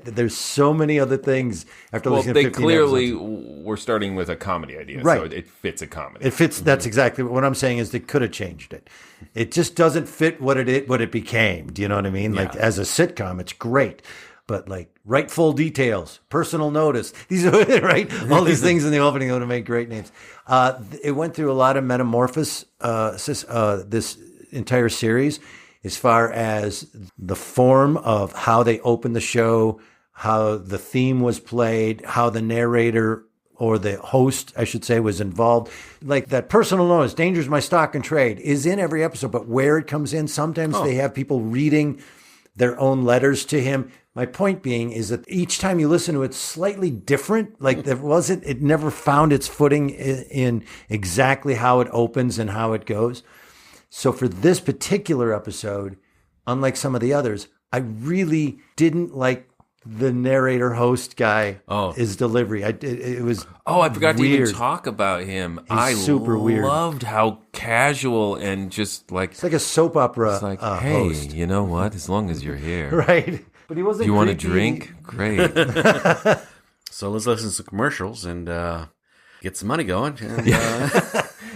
There's so many other things after listening to 15 they clearly episodes. were starting with a comedy idea, right. so it fits a comedy. It fits. That's exactly what I'm saying is they could have changed it. It just doesn't fit what it became. Do you know what I mean? Yeah. Like, as a sitcom, it's great. But like, write full details, personal notice. These are right. All these things in the opening would make great names. It went through a lot of metamorphosis. This entire series, as far as the form of how they opened the show, how the theme was played, how the narrator or the host, I should say, was involved. Like that personal notice, danger's my stock and trade, is in every episode, but where it comes in, sometimes they have people reading their own letters to him. My point being is that each time you listen to it, it's slightly different. Like it never found its footing in exactly how it opens and how it goes. So for this particular episode, unlike some of the others, I really didn't like the narrator host guy. His delivery. It was I forgot weird. to even talk about him. He's super weird. Loved how casual and just like it's like a soap opera. It's like, hey, host. You know what? As long as you're here, right? But he wasn't. Do you want a creepy. drink? Great. So let's listen to some commercials and get some money going. And,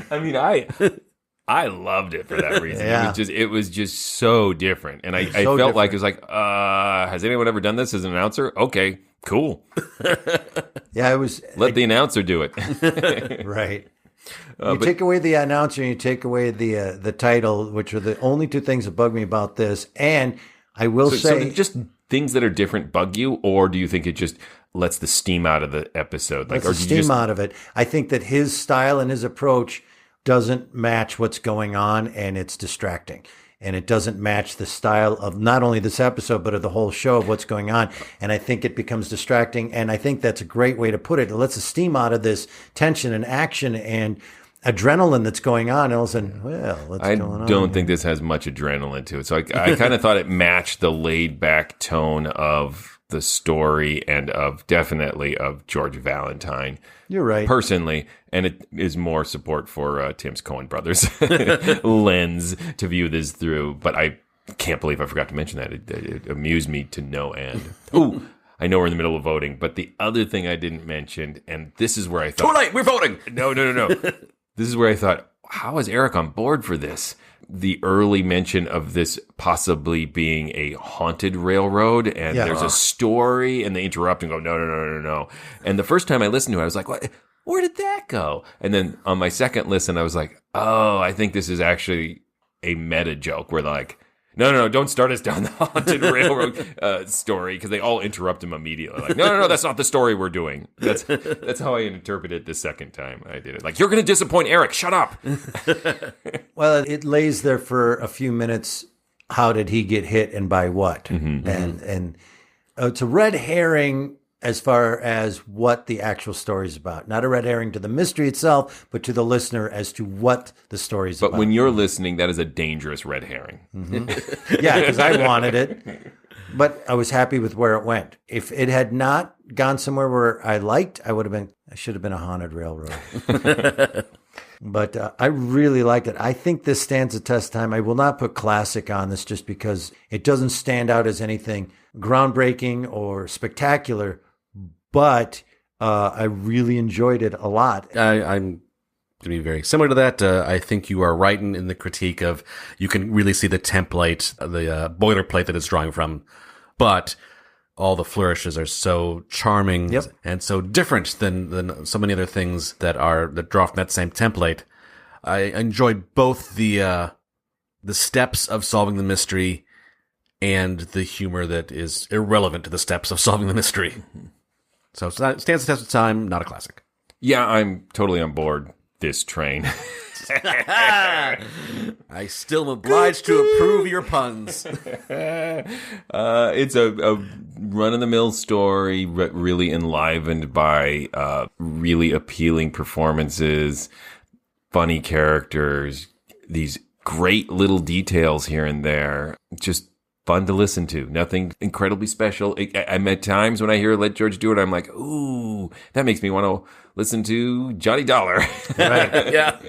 I mean, I loved it for that reason. Yeah. It was just so different. And I felt different. like it was like, has anyone ever done this as an announcer? Okay, cool. Yeah, it was. Let the announcer do it. Right. You take away the announcer and you take away the title, which are the only two things that bug me about this. And I will say, so just things that are different bug you, or do you think it just lets the steam out of the episode? Lets the steam out of it. I think that his style and his approach doesn't match what's going on, and it's distracting. And it doesn't match the style of not only this episode, but of the whole show of what's going on. And I think it becomes distracting. And I think that's a great way to put it. It lets the steam out of this tension and action and adrenaline that's going on. And all of a sudden, well, what's going on? I don't think this has much adrenaline to it. So I kind of thought it matched the laid back tone of the story and definitely of George Valentine. You're right. Personally, and it is more support for Tim's Coen brothers lens to view this through. But I can't believe I forgot to mention that. It amused me to no end. Ooh, I know we're in the middle of voting, but the other thing I didn't mention, and this is where I thought... Too late, we're voting! No. This is where I thought, how is Eric on board for this? The early mention of this possibly being a haunted railroad, and there's a story, and they interrupt and go, no. And the first time I listened to it, I was like, what? Where did that go? And then on my second listen, I was like, oh, I think this is actually a meta joke where they're like, no, don't start us down the haunted railroad story, because they all interrupt him immediately. Like, no, that's not the story we're doing. That's how I interpreted it the second time I did it. Like, you're going to disappoint Eric. Shut up. Well, it lays there for a few minutes. How did he get hit and by what? Mm-hmm. And it's a red herring as far as what the actual story is about. Not a red herring to the mystery itself, but to the listener as to what the story is about. But when you're listening, that is a dangerous red herring. Mm-hmm. Yeah, because I wanted it. But I was happy with where it went. If it had not gone somewhere where I liked, I should have been a haunted railroad. But I really liked it. I think this stands the test of time. I will not put classic on this just because it doesn't stand out as anything groundbreaking or spectacular, but I really enjoyed it a lot. I'm to be very similar to that. I think you are right in the critique of you can really see the template, the boilerplate that it's drawing from, but all the flourishes are so charming and so different than so many other things that draw from that same template. I enjoyed both the steps of solving the mystery and the humor that is irrelevant to the steps of solving the mystery. So it stands the test of time, not a classic. Yeah, I'm totally on board this train. Yes. I still am obliged to approve your puns. It's a run-of-the-mill story, really enlivened by really appealing performances, funny characters, these great little details here and there. Just fun to listen to. Nothing incredibly special. I'm at times when I hear Let George Do It, I'm like, ooh, that makes me want to listen to Johnny Dollar. Right. Yeah.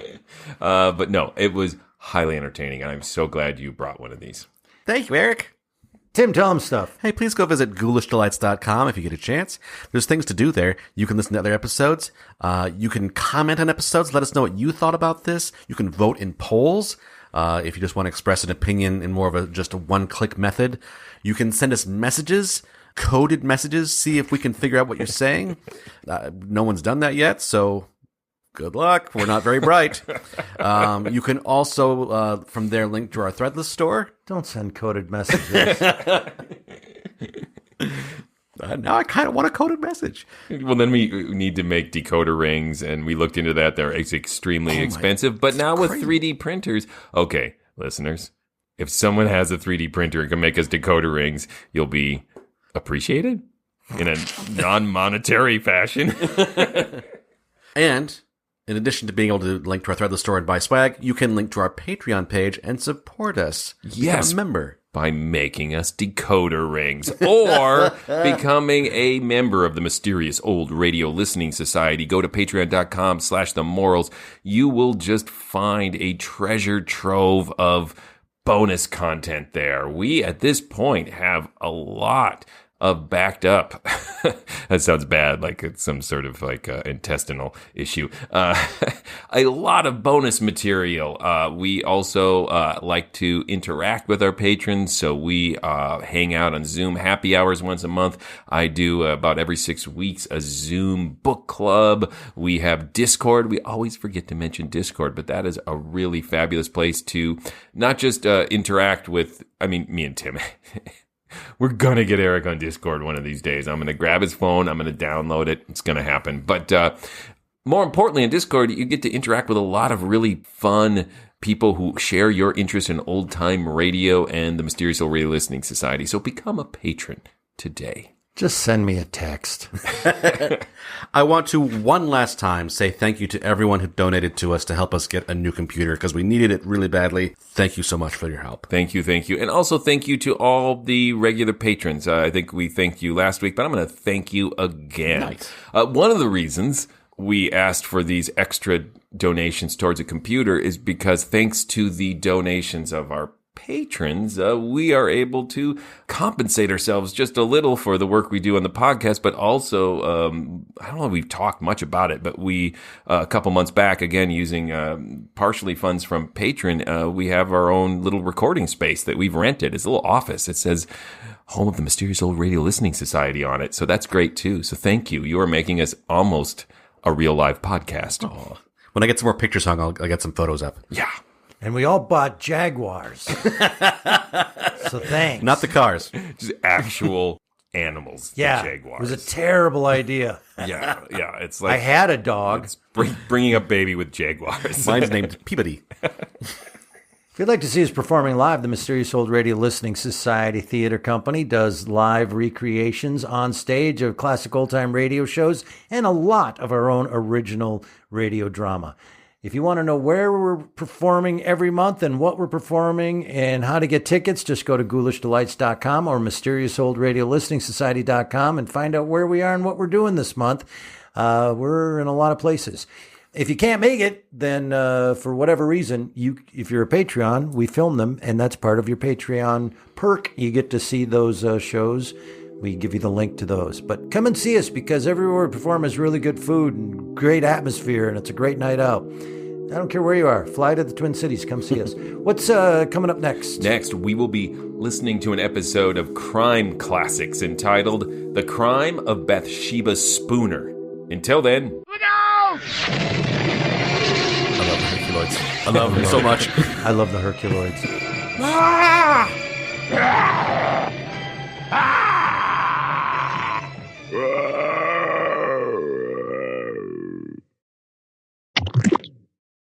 But no, it was highly entertaining, and I'm so glad you brought one of these. Thank you, Eric. Tim, tell him stuff. Hey, please go visit ghoulishdelights.com if you get a chance. There's things to do there. You can listen to other episodes. You can comment on episodes. Let us know what you thought about this. You can vote in polls. If you just want to express an opinion in more of just a one-click method. You can send us messages, coded messages, see if we can figure out what you're saying. No one's done that yet, so good luck. We're not very bright. You can also, from there, link to our Threadless store. Don't send coded messages. Now I kind of want a coded message. Well, then we need to make decoder rings, and we looked into that. They're extremely expensive. But now with 3D printers, okay, listeners, if someone has a 3D printer and can make us decoder rings, you'll be appreciated in a non-monetary fashion. And in addition to being able to link to our Threadless store and buy swag, you can link to our Patreon page and support us. Yes. Become a member. By making us decoder rings or becoming a member of the mysterious old radio listening society. Go to patreon.com/themorals. You will just find a treasure trove of bonus content there. We, at this point, have a lot of backed up. That sounds bad, like it's some sort of like intestinal issue. A lot of bonus material. We also like to interact with our patrons, so we hang out on Zoom happy hours once a month. I do about every 6 weeks a Zoom book club. We have Discord. We always forget to mention Discord, but that is a really fabulous place to not just interact with, me and Tim. We're going to get Eric on Discord one of these days. I'm going to grab his phone. I'm going to download it. It's going to happen. But more importantly, in Discord, you get to interact with a lot of really fun people who share your interest in old-time radio and the Mysterious Old Radio Listening Society. So become a patron today. Just send me a text. I want to one last time say thank you to everyone who donated to us to help us get a new computer because we needed it really badly. Thank you so much for your help. Thank you. And also thank you to all the regular patrons. I think we thanked you last week, but I'm going to thank you again. Nice. One of the reasons we asked for these extra donations towards a computer is because thanks to the donations of our patrons, we are able to compensate ourselves just a little for the work we do on the podcast, but also, I don't know if we've talked much about it, but we, a couple months back, again, using partially funds from Patreon, we have our own little recording space that we've rented. It's a little office. It says Home of the Mysterious Old Radio Listening Society on it. So that's great too. So thank you. You are making us almost a real live podcast. Oh. When I get some more pictures hung, I'll get some photos up. Yeah. And we all bought Jaguars. So thanks. Not the cars. Just actual animals. Yeah. The Jaguars. It was a terrible idea. Yeah. It's like I had a dog. It's bringing up baby with Jaguars. Mine's named Peabody. If you'd like to see us performing live, the Mysterious Old Radio Listening Society Theater Company does live recreations on stage of classic old-time radio shows and a lot of our own original radio drama. If you want to know where we're performing every month and what we're performing and how to get tickets, just go to ghoulishdelights.com or mysterioussoldradiolisting.com and find out where we are and what we're doing this month. We're in a lot of places. If you can't make it, then for whatever reason, if you're a Patreon, we film them, and that's part of your Patreon perk. You get to see those shows. We give you the link to those. But come and see us, because everywhere we perform is really good food and great atmosphere, and it's a great night out. I don't care where you are. Fly to the Twin Cities. Come see us. What's coming up next? Next, we will be listening to an episode of Crime Classics entitled The Crime of Bathsheba Spooner. Until then... Look out! I love the Herculoids. I love them so much. I love the Herculoids. Ah! Ah!